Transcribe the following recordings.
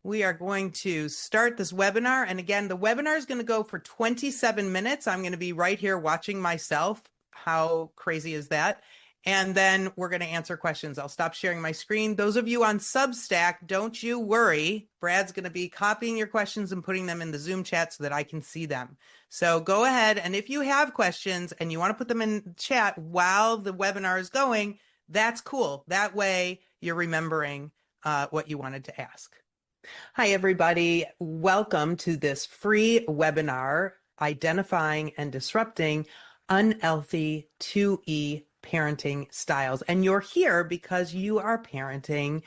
We are going to start this webinar. And again, the webinar is going to go for 27 minutes. I'm going to be right here watching myself. How crazy is that? And then we're going to answer questions. I'll stop sharing my screen. Those of you on Substack, don't you worry. Brad's going to be copying your questions and putting them in the Zoom chat so that I can see them. So go ahead. And if you have questions and you want to put them in chat while the webinar is going, that's cool. That way you're remembering what you wanted to ask. Hi, everybody. Welcome to this free webinar, Identifying and Disrupting Unhealthy 2E Parenting Styles. And you're here because you are parenting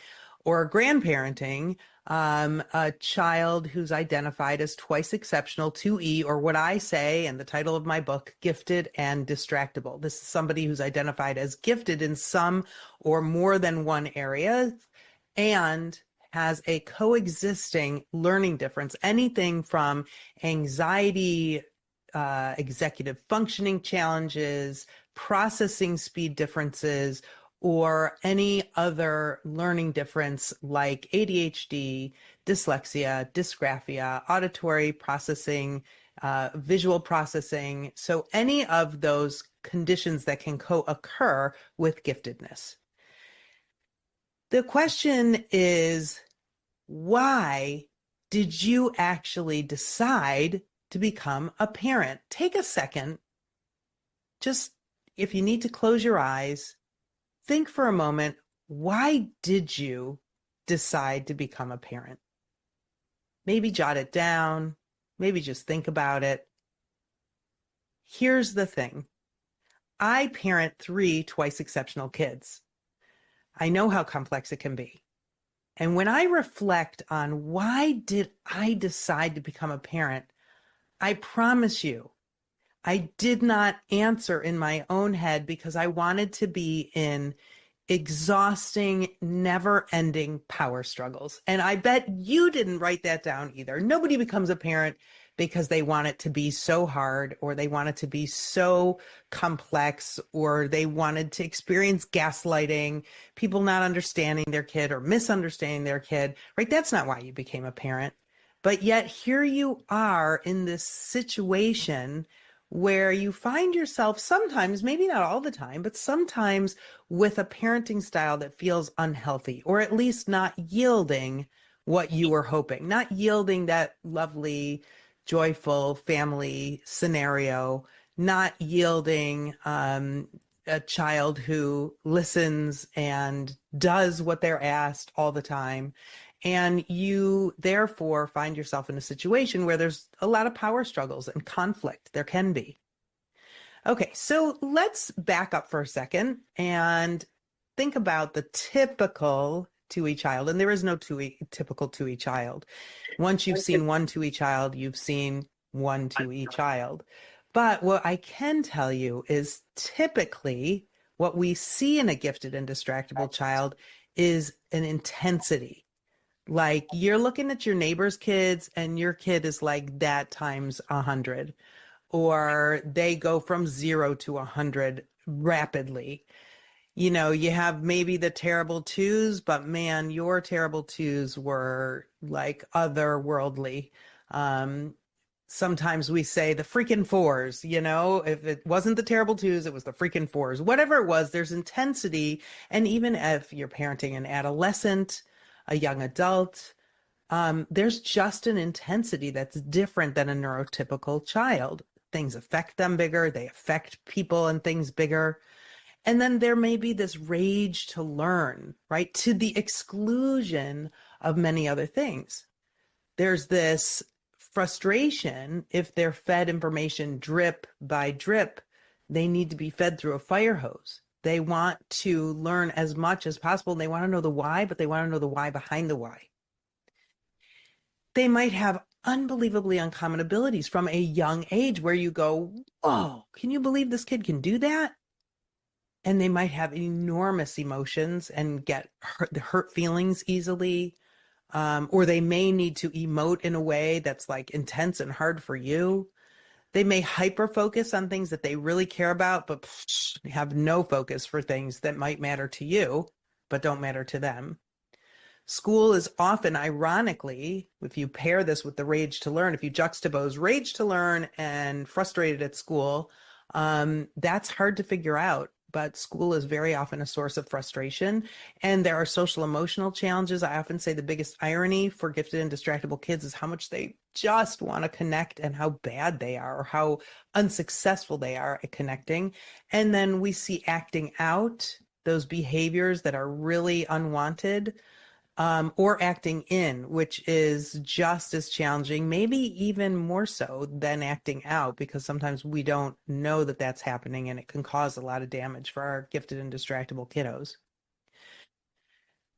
or grandparenting a child who's identified as twice exceptional 2E, or what I say in the title of my book, Gifted and Distractible. This is somebody who's identified as gifted in some or more than one area and has a coexisting learning difference, anything from anxiety, executive functioning challenges, processing speed differences, or any other learning difference like ADHD, dyslexia, dysgraphia, auditory processing, visual processing. So any of those conditions that can co-occur with giftedness. The question is, why did you actually decide to become a parent? Take a second. Just if you need to close your eyes, think for a moment, why did you decide to become a parent? Maybe jot it down, maybe just think about it. Here's the thing. I parent 3 twice exceptional kids. I know how complex it can be. And when I reflect on why did I decide to become a parent, I promise you, I did not answer in my own head because I wanted to be in exhausting, never-ending power struggles. And I bet you didn't write that down either. Nobody becomes a parent because they want it to be so hard, or they want it to be so complex, or they wanted to experience gaslighting, people not understanding their kid or misunderstanding their kid, right? That's not why you became a parent. But yet here you are in this situation where you find yourself sometimes, maybe not all the time, but sometimes with a parenting style that feels unhealthy, or at least not yielding what you were hoping, not yielding that lovely, joyful family scenario, not yielding a child who listens and does what they're asked all the time. And you therefore find yourself in a situation where there's a lot of power struggles and conflict. There can be. Okay, so let's back up for a second and think about the typical 2E child. And there is no typical 2E child. Once you've seen one 2E child, you've seen one 2E child. But what I can tell you is typically what we see in a gifted and distractible child is an intensity. Like you're looking at your neighbor's kids and your kid is like that times 100, or they go from 0 to 100 rapidly. You know, you have maybe the terrible 2s, but man, your terrible 2s were like otherworldly. Sometimes we say the freaking 4s, you know, if it wasn't the terrible 2s, it was the freaking 4s. Whatever it was, there's intensity. And even if you're parenting an adolescent, a young adult, there's just an intensity that's different than a neurotypical child. Things affect them bigger. They affect people and things bigger. And then there may be this rage to learn, right? To the exclusion of many other things. There's this frustration if they're fed information drip by drip, they need to be fed through a fire hose. They want to learn as much as possible. And they want to know the why, but they want to know the why behind the why. They might have unbelievably uncommon abilities from a young age where you go, whoa, can you believe this kid can do that? And they might have enormous emotions and get hurt feelings easily. Or they may need to emote in a way that's like intense and hard for you. They may hyper focus on things that they really care about, but have no focus for things that might matter to you, but don't matter to them. School is often, ironically, if you pair this with the rage to learn, if you juxtapose rage to learn and frustrated at school, that's hard to figure out. But school is very often a source of frustration. And there are social emotional challenges. I often say the biggest irony for gifted and distractible kids is how much they just want to connect and how bad they are or how unsuccessful they are at connecting. And then we see acting out, those behaviors that are really unwanted, or acting in, which is just as challenging, maybe even more so than acting out, because sometimes we don't know that that's happening and it can cause a lot of damage for our gifted and distractible kiddos.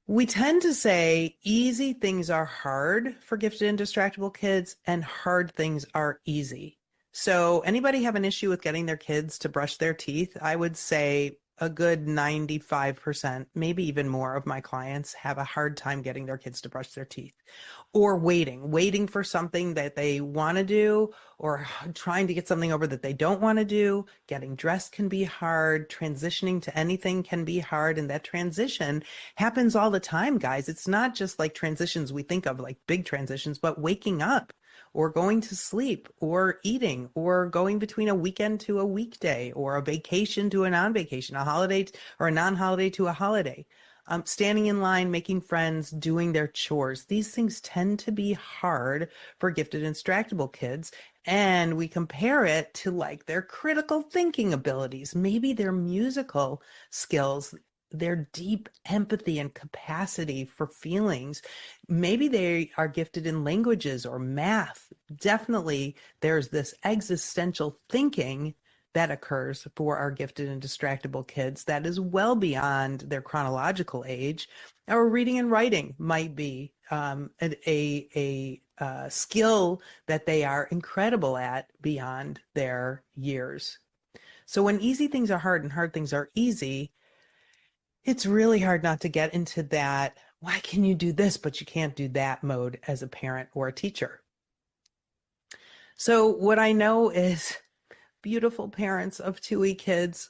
We tend to say easy things are hard for gifted and distractible kids and hard things are easy. So anybody have an issue with getting their kids to brush their teeth? I would say a good 95%, maybe even more of my clients have a hard time getting their kids to brush their teeth, or waiting for something that they want to do, or trying to get something over that they don't want to do. Getting dressed can be hard. Transitioning to anything can be hard. And that transition happens all the time, guys. It's not just like transitions we think of like big transitions, but waking up or going to sleep or eating or going between a weekend to a weekday or a vacation to a non-vacation, a holiday or a non-holiday to a holiday. Standing in line, making friends, doing their chores. These things tend to be hard for gifted and distractible kids. And we compare it to like their critical thinking abilities, maybe their musical skills, their deep empathy and capacity for feelings. Maybe they are gifted in languages or math. Definitely, there's this existential thinking that occurs for our gifted and distractible kids that is well beyond their chronological age. Or reading and writing might be a skill that they are incredible at beyond their years. So when easy things are hard and hard things are easy, it's really hard not to get into that, why can you do this, but you can't do that mode as a parent or a teacher. So what I know is beautiful parents of 2E kids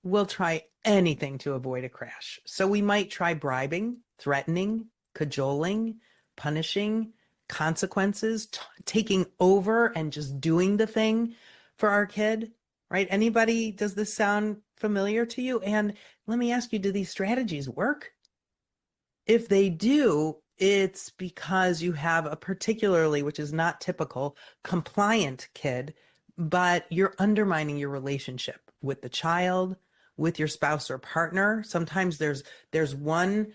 will try anything to avoid a crash. So we might try bribing, threatening, cajoling, punishing, consequences, taking over and just doing the thing for our kid, right? Anybody, does this sound familiar to you? And let me ask you, do these strategies work? If they do, it's because you have a particularly, which is not typical, compliant kid, but you're undermining your relationship with the child, with your spouse or partner. Sometimes there's one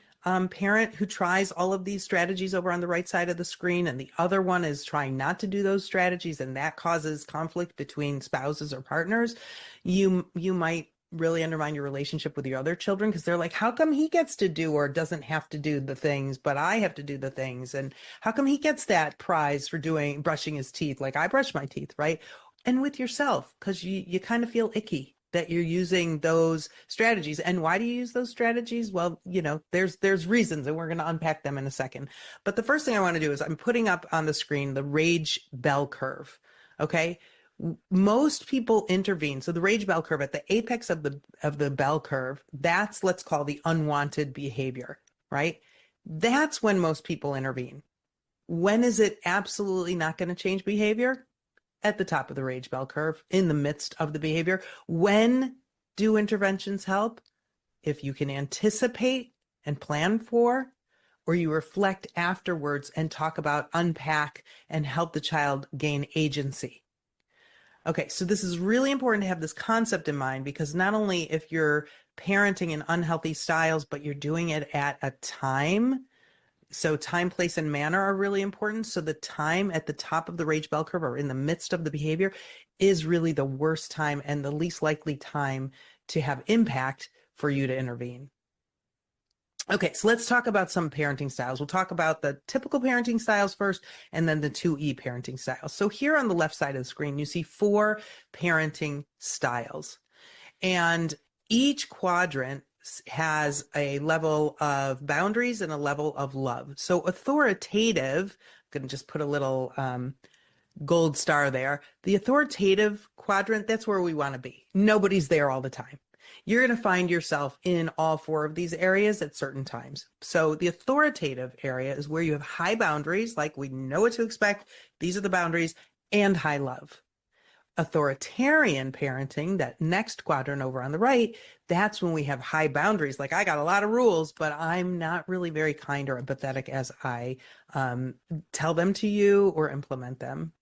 parent who tries all of these strategies over on the right side of the screen, and the other one is trying not to do those strategies, and that causes conflict between spouses or partners. You might really undermine your relationship with your other children because they're like, how come he gets to do or doesn't have to do the things, but I have to do the things? And how come he gets that prize for brushing his teeth like I brush my teeth, right? And with yourself, because you kind of feel icky that you're using those strategies. And why do you use those strategies? Well, there's reasons, and we're going to unpack them in a second. But the first thing I want to do is I'm putting up on the screen the rage bell curve. Okay. Most people intervene. So the rage bell curve at the apex of the bell curve, that's, let's call, the unwanted behavior, right? That's when most people intervene. When is it absolutely not going to change behavior? At the top of the rage bell curve, in the midst of the behavior. When do interventions help? If you can anticipate and plan for, or you reflect afterwards and talk about, unpack, and help the child gain agency. Okay, so this is really important to have this concept in mind, because not only if you're parenting in unhealthy styles, but you're doing it at a time. So time, place, and manner are really important. So the time at the top of the rage bell curve or in the midst of the behavior is really the worst time and the least likely time to have impact for you to intervene. Okay, so let's talk about some parenting styles. We'll talk about the typical parenting styles first, and then the 2E parenting styles. So here on the left side of the screen, you see 4 parenting styles. And each quadrant has a level of boundaries and a level of love. So authoritative, I'm going to just put a little gold star there. The authoritative quadrant, that's where we want to be. Nobody's there all the time. You're going to find yourself in all four of these areas at certain times. So the authoritative area is where you have high boundaries, like we know what to expect. These are the boundaries, and high love. Authoritarian parenting, that next quadrant over on the right, that's when we have high boundaries. Like, I got a lot of rules, but I'm not really very kind or empathetic as I tell them to you or implement them.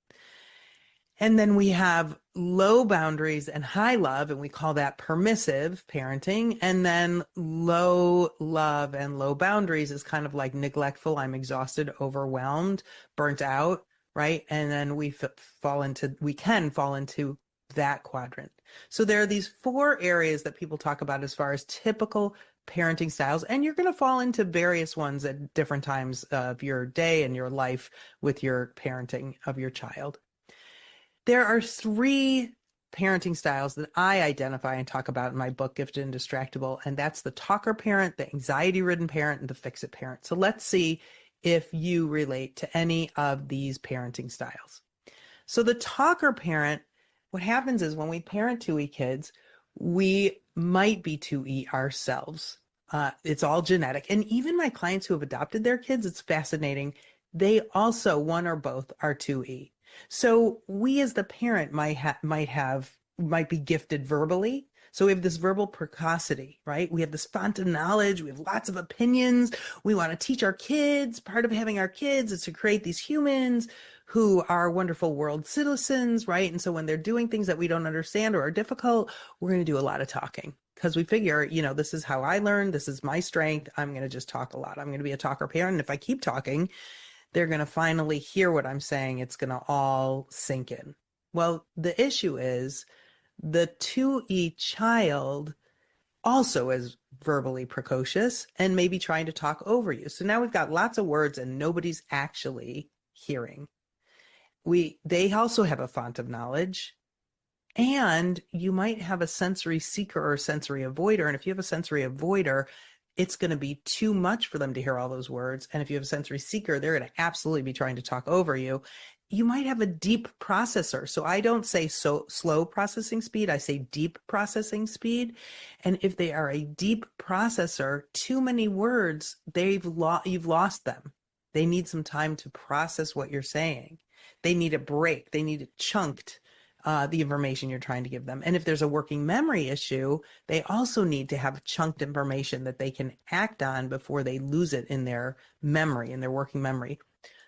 And then we have low boundaries and high love, and we call that permissive parenting. And then low love and low boundaries is kind of like neglectful. I'm exhausted, overwhelmed, burnt out, right? And then we can fall into that quadrant. So there are these four areas that people talk about as far as typical parenting styles, and you're going to fall into various ones at different times of your day and your life with your parenting of your child. There are three parenting styles that I identify and talk about in my book, Gifted and Distractible, and that's the talker parent, the anxiety-ridden parent, and the fix-it parent. So let's see if you relate to any of these parenting styles. So the talker parent, what happens is when we parent 2E kids, we might be 2E ourselves. It's all genetic. And even my clients who have adopted their kids, it's fascinating. They also, one or both, are 2E. So we as the parent might be gifted verbally. So we have this verbal precocity, right? We have this font of knowledge. We have lots of opinions. We want to teach our kids. Part of having our kids is to create these humans who are wonderful world citizens, right? And so when they're doing things that we don't understand or are difficult, we're going to do a lot of talking because we figure, this is how I learned. This is my strength. I'm going to just talk a lot. I'm going to be a talker parent. And if I keep talking, they're going to finally hear what I'm saying. It's going to all sink in. Well, the issue is the 2E child also is verbally precocious and maybe trying to talk over you. So now we've got lots of words and nobody's actually hearing. They also have a font of knowledge, and you might have a sensory seeker or a sensory avoider. And if you have a sensory avoider, it's going to be too much for them to hear all those words. And if you have a sensory seeker, they're going to absolutely be trying to talk over you. You might have a deep processor. So I don't say so slow processing speed. I say deep processing speed. And if they are a deep processor, too many words, you've lost them. They need some time to process what you're saying. They need a break. They need it chunked. The information you're trying to give them. And if there's a working memory issue, they also need to have chunked information that they can act on before they lose it in their memory, in their working memory.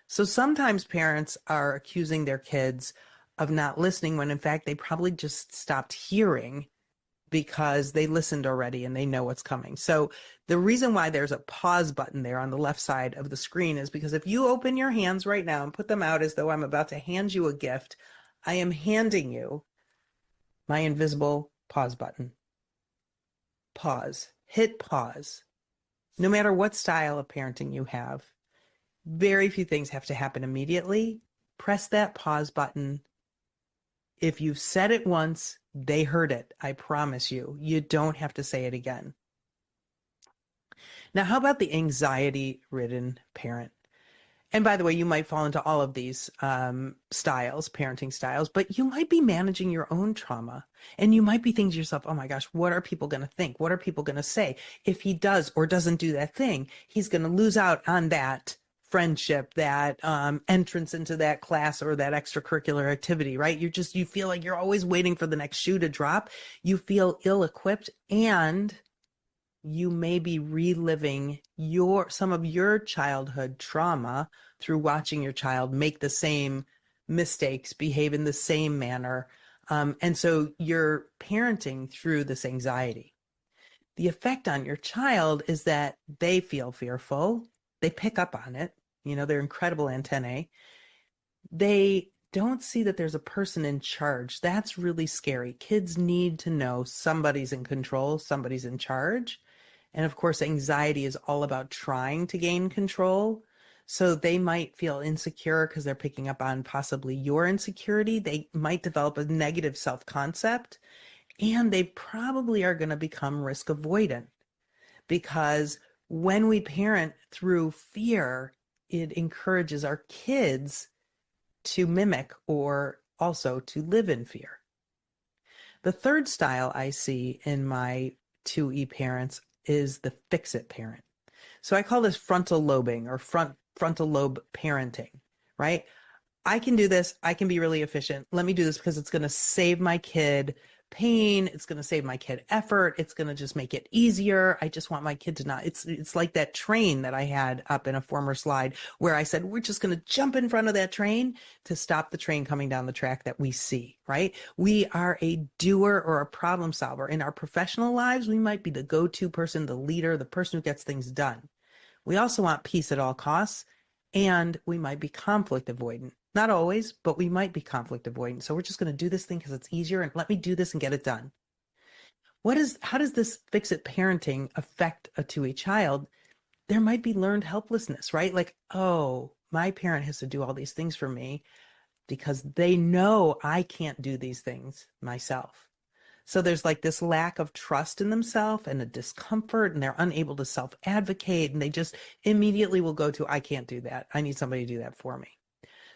So sometimes parents are accusing their kids of not listening when in fact they probably just stopped hearing because they listened already and they know what's coming. So the reason why there's a pause button there on the left side of the screen is because if you open your hands right now and put them out as though I'm about to hand you a gift, I am handing you my invisible pause button. Pause. Hit pause. No matter what style of parenting you have, very few things have to happen immediately. Press that pause button. If you've said it once, they heard it. I promise you. You don't have to say it again. Now, how about the anxiety-ridden parent? And by the way, you might fall into all of these styles, parenting styles, but you might be managing your own trauma. And you might be thinking to yourself, oh my gosh, what are people going to think? What are people going to say? If he does or doesn't do that thing, he's going to lose out on that friendship, that entrance into that class or that extracurricular activity, right? You feel like you're always waiting for the next shoe to drop. You feel ill-equipped, and you may be reliving some of your childhood trauma through watching your child make the same mistakes, behave in the same manner. And so you're parenting through this anxiety. The effect on your child is that they feel fearful. They pick up on it. They're incredible antennae. They don't see that there's a person in charge. That's really scary. Kids need to know somebody's in control, somebody's in charge. And of course, anxiety is all about trying to gain control. So they might feel insecure because they're picking up on possibly your insecurity. They might develop a negative self-concept, and they probably are going to become risk avoidant, because when we parent through fear, it encourages our kids to mimic or also to live in fear. The third style I see in my 2E parents is the fix-it parent. So I call this frontal lobing or frontal lobe parenting, right? I can do this. I can be really efficient. Let me do this because it's going to save my kid pain. It's going to save my kid effort. It's going to just make it easier. I just want my kid to not, it's like that train that I had up in a former slide where I said, we're just going to jump in front of that train to stop the train coming down the track that we see, right? We are a doer or a problem solver. In our professional lives, we might be the go-to person, the leader, the person who gets things done. We also want peace at all costs, and we might be conflict avoidant. Not always, but we might be conflict avoidant. So we're just going to do this thing because it's easier and let me do this and get it done. How does this fix-it parenting affect a 2E child? There might be learned helplessness, right? Like, oh, my parent has to do all these things for me because they know I can't do these things myself. So there's like this lack of trust in themselves and a discomfort, and they're unable to self-advocate, and they just immediately will go to, I can't do that. I need somebody to do that for me.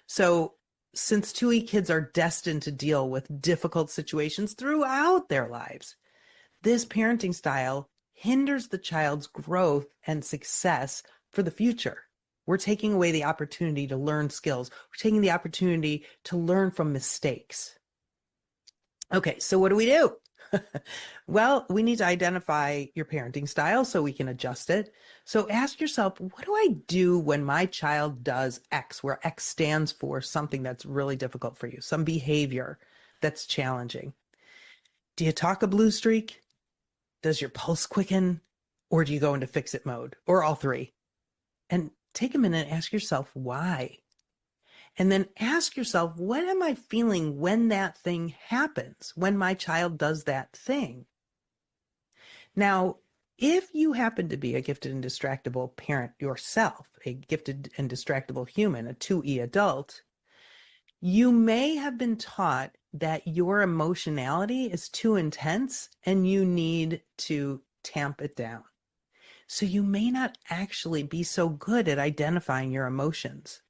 So since 2E kids are destined to deal with difficult situations throughout their lives, this parenting style hinders the child's growth and success for the future. We're taking away the opportunity to learn skills. We're taking the opportunity to learn from mistakes. Okay, so what do we do? Well, we need to identify your parenting style so we can adjust it. So ask yourself, what do I do when my child does X, where X stands for something that's really difficult for you, some behavior that's challenging? Do you talk a blue streak? Does your pulse quicken? Or do you go into fix-it mode? Or all three? And take a minute and ask yourself why. And then ask yourself, what am I feeling when that thing happens, when my child does that thing? Now, if you happen to be a gifted and distractible parent yourself, a gifted and distractible human, a 2E adult, you may have been taught that your emotionality is too intense and you need to tamp it down. So you may not actually be so good at identifying your emotions.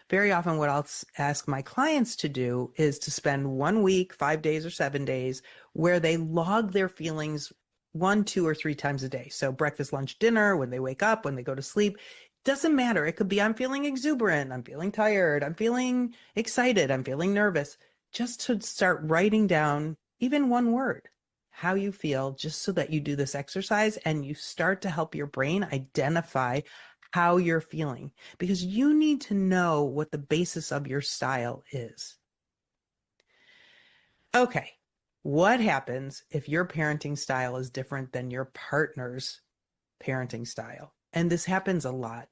Very often what I'll ask my clients to do is to spend 1 week, 5 days or 7 days, where they log their feelings 1, 2, or 3 times a day. So breakfast, lunch, dinner, when they wake up, when they go to sleep, doesn't matter. It could be, I'm feeling exuberant, I'm feeling tired, I'm feeling excited, I'm feeling nervous. Just to start writing down even one word, how you feel, just so that you do this exercise and you start to help your brain identify how you're feeling, because you need to know what the basis of your style is. Okay, what happens if your parenting style is different than your partner's parenting style? And this happens a lot,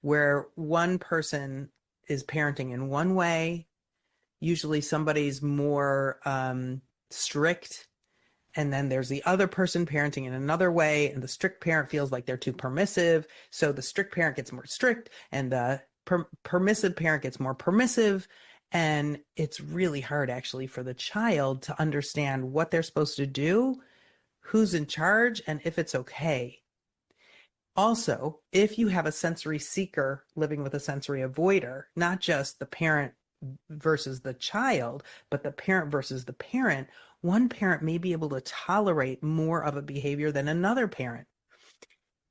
where one person is parenting in one way, usually somebody's more strict, and then there's the other person parenting in another way, and the strict parent feels like they're too permissive. So the strict parent gets more strict, and the permissive parent gets more permissive. And it's really hard actually for the child to understand what they're supposed to do, who's in charge, and if it's okay. Also, if you have a sensory seeker living with a sensory avoider, not just the parent versus the child, but the parent versus the parent, one parent may be able to tolerate more of a behavior than another parent.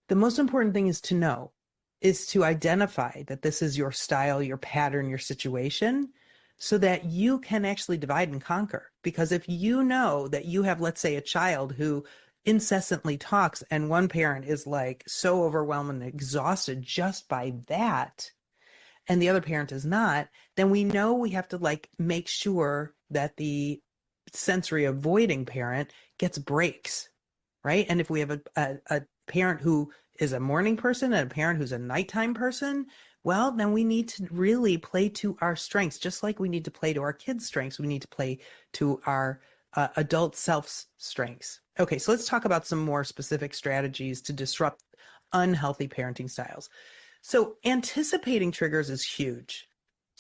The most important thing is to identify that this is your style, your pattern, your situation, so that you can actually divide and conquer. Because if you know that you have, let's say, a child who incessantly talks and one parent is like so overwhelmed and exhausted just by that, and the other parent is not, then we know we have to like make sure that the sensory avoiding parent gets breaks, right? And if we have a parent who is a morning person and a parent who's a nighttime person, well, then we need to really play to our strengths. Just like we need to play to our kids' strengths, we need to play to our adult self's strengths. Okay, so let's talk about some more specific strategies to disrupt unhealthy parenting styles. So anticipating triggers is huge.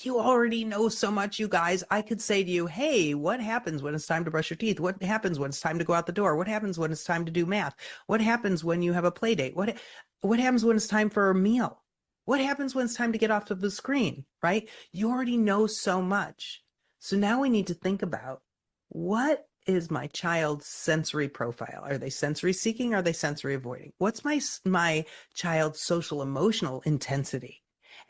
You already know so much, you guys. I could say to you, hey, what happens when it's time to brush your teeth? What happens when it's time to go out the door? What happens when it's time to do math? What happens when you have a play date? What happens when it's time for a meal? What happens when it's time to get off of the screen, right? You already know so much. So now we need to think about what is my child's sensory profile? Are they sensory seeking? Are they sensory avoiding? What's my child's social emotional intensity?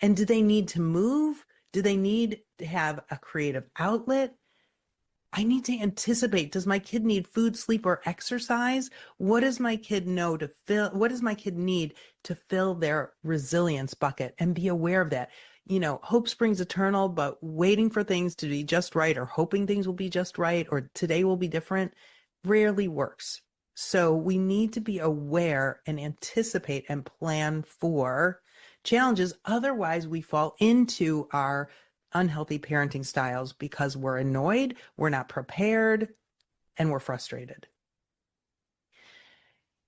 And do they need to move? Do they need to have a creative outlet? I need to anticipate. Does my kid need food, sleep, or exercise? What does my kid know to fill? What does my kid need to fill their resilience bucket? And be aware of that. You know, hope springs eternal, but waiting for things to be just right or hoping things will be just right or today will be different rarely works. So we need to be aware and anticipate and plan for challenges. Otherwise, we fall into our unhealthy parenting styles because we're annoyed, we're not prepared, and we're frustrated.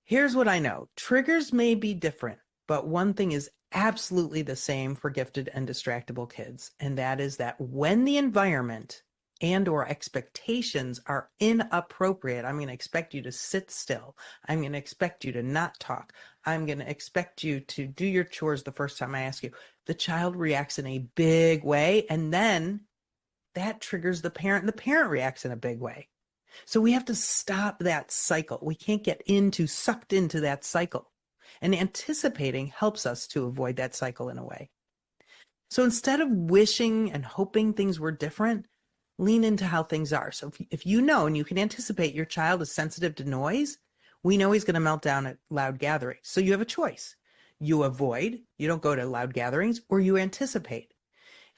Here's what I know. Triggers may be different, but one thing is absolutely the same for gifted and distractible kids, and that is that when the environment and or expectations are inappropriate, I'm going to expect you to sit still. I'm going to expect you to not talk. I'm going to expect you to do your chores the first time I ask you. The child reacts in a big way, and then that triggers the parent, and the parent reacts in a big way. So we have to stop that cycle. We can't get sucked into that cycle. And anticipating helps us to avoid that cycle in a way. So instead of wishing and hoping things were different, lean into how things are. So if you know and you can anticipate your child is sensitive to noise, we know he's going to melt down at loud gatherings. So you have a choice. You avoid, you don't go to loud gatherings, or you anticipate.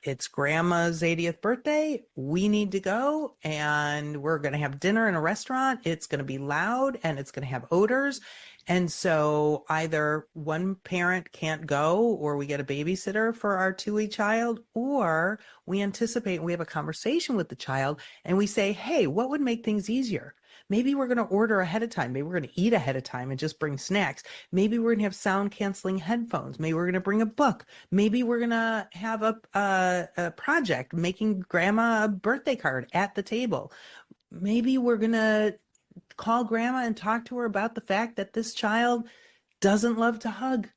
It's grandma's 80th birthday. We need to go and we're going to have dinner in a restaurant. It's going to be loud and it's going to have odors. And so either one parent can't go or we get a babysitter for our 2-week child, or we anticipate and we have a conversation with the child and we say, hey, what would make things easier? Maybe we're going to order ahead of time. Maybe we're going to eat ahead of time and just bring snacks. Maybe we're going to have sound canceling headphones. Maybe we're going to bring a book. Maybe we're going to have a project making grandma a birthday card at the table. Maybe we're going to call grandma and talk to her about the fact that this child doesn't love to hug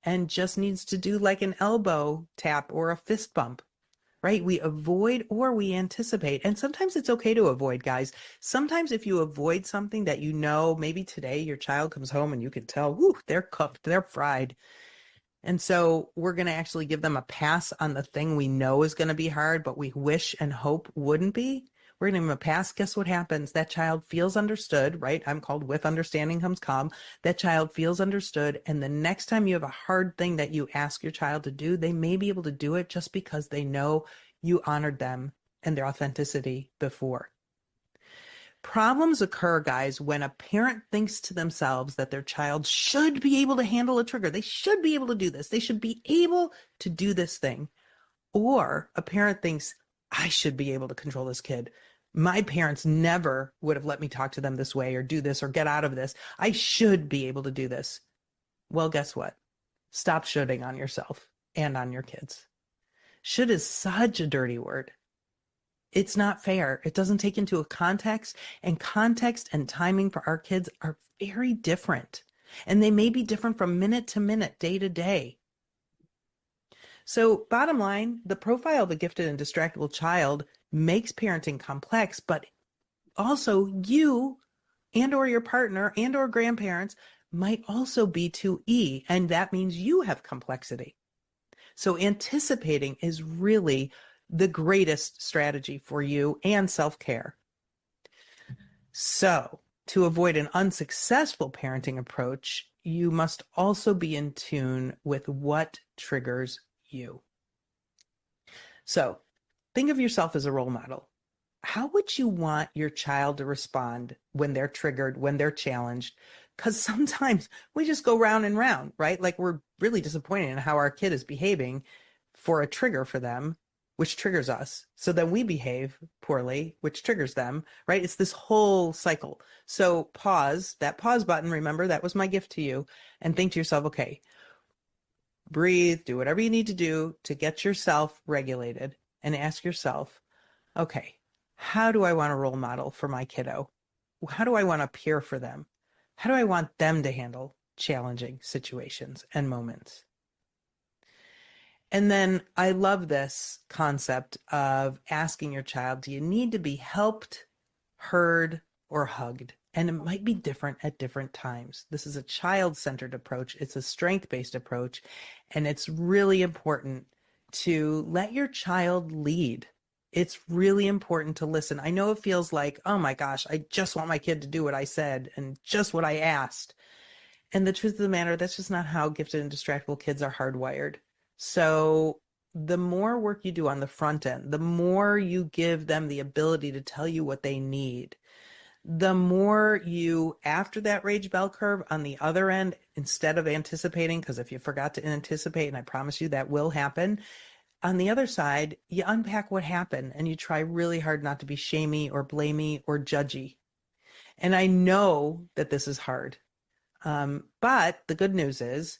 and just needs to do like an elbow tap or a fist bump. Right? We avoid or we anticipate. And sometimes it's okay to avoid, guys. Sometimes if you avoid something that you know, maybe today your child comes home and you can tell, whoo, they're cooked, they're fried. And so we're going to actually give them a pass on the thing we know is going to be hard, but we wish and hope wouldn't be. We're going to give them a pass. Guess what happens? That child feels understood, right? I'm called with understanding comes calm. That child feels understood. And the next time you have a hard thing that you ask your child to do, they may be able to do it just because they know you honored them and their authenticity before. Problems occur, guys, when a parent thinks to themselves that their child should be able to handle a trigger. They should be able to do this. They should be able to do this thing. Or a parent thinks, I should be able to control this kid. My parents never would have let me talk to them this way or do this or get out of this. I should be able to do this. Well, guess what? Stop shoulding on yourself and on your kids. Should is such a dirty word. It's not fair. It doesn't take into a context, and context and timing for our kids are very different. And they may be different from minute to minute, day to day. So bottom line, the profile of a gifted and distractible child makes parenting complex, but also you and or your partner and or grandparents might also be 2E, and that means you have complexity. So anticipating is really the greatest strategy for you and self-care. So to avoid an unsuccessful parenting approach, you must also be in tune with what triggers you. So think of yourself as a role model. How would you want your child to respond when they're triggered, when they're challenged? Because sometimes we just go round and round, right? Like we're really disappointed in how our kid is behaving for a trigger for them, which triggers us. So then we behave poorly, which triggers them, right? It's this whole cycle. So pause, that pause button, remember, that was my gift to you. And think to yourself, okay, breathe, do whatever you need to do to get yourself regulated, and ask yourself, okay, how do I want a role model for my kiddo? How do I want to peer for them? How do I want them to handle challenging situations and moments? And then I love this concept of asking your child, do you need to be helped, heard, or hugged. And it might be different at different times. This is a child-centered approach. It's a strength-based approach. And it's really important to let your child lead. It's really important to listen. I know it feels like, oh my gosh, I just want my kid to do what I said and just what I asked. And the truth of the matter, that's just not how gifted and distractible kids are hardwired. So the more work you do on the front end, the more you give them the ability to tell you what they need, the more you, after that rage bell curve on the other end, instead of anticipating, because if you forgot to anticipate, and I promise you that will happen, on the other side, you unpack what happened and you try really hard not to be shamey or blamey or judgy. And I know that this is hard. But the good news is,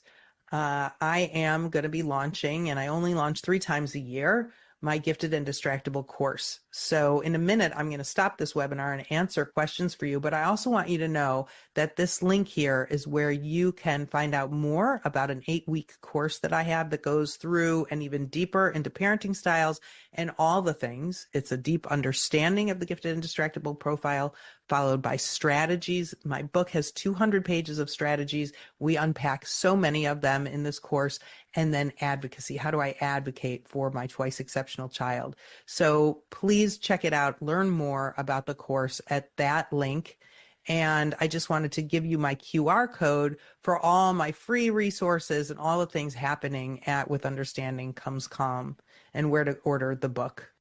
I am going to be launching, and I only launch 3 times a year, my Gifted and Distractible course. So in a minute, I'm going to stop this webinar and answer questions for you. But I also want you to know that this link here is where you can find out more about an 8-week course that I have that goes through and even deeper into parenting styles and all the things. It's a deep understanding of the Gifted and Distractible profile, followed by strategies. My book has 200 pages of strategies. We unpack so many of them in this course. And then advocacy. How do I advocate for my twice exceptional child? So please check it out. Learn more about the course at that link. And I just wanted to give you my QR code for all my free resources and all the things happening at With Understanding Comes Calm and where to order the book.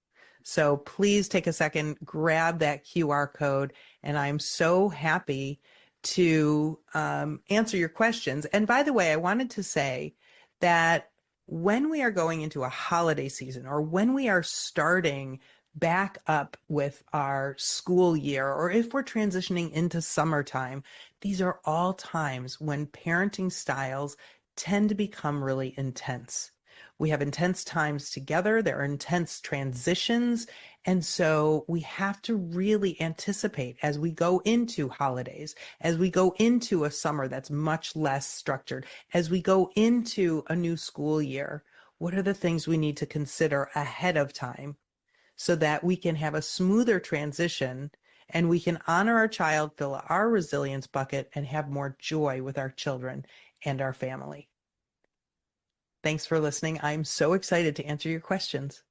So please take a second, grab that QR code, and I'm so happy to answer your questions. And by the way, I wanted to say that when we are going into a holiday season or when we are starting back up with our school year, or if we're transitioning into summertime, these are all times when parenting styles tend to become really intense. We have intense times together. There are intense transitions. And so we have to really anticipate as we go into holidays, as we go into a summer that's much less structured, as we go into a new school year, what are the things we need to consider ahead of time so that we can have a smoother transition and we can honor our child, fill our resilience bucket, and have more joy with our children and our family. Thanks for listening. I'm so excited to answer your questions.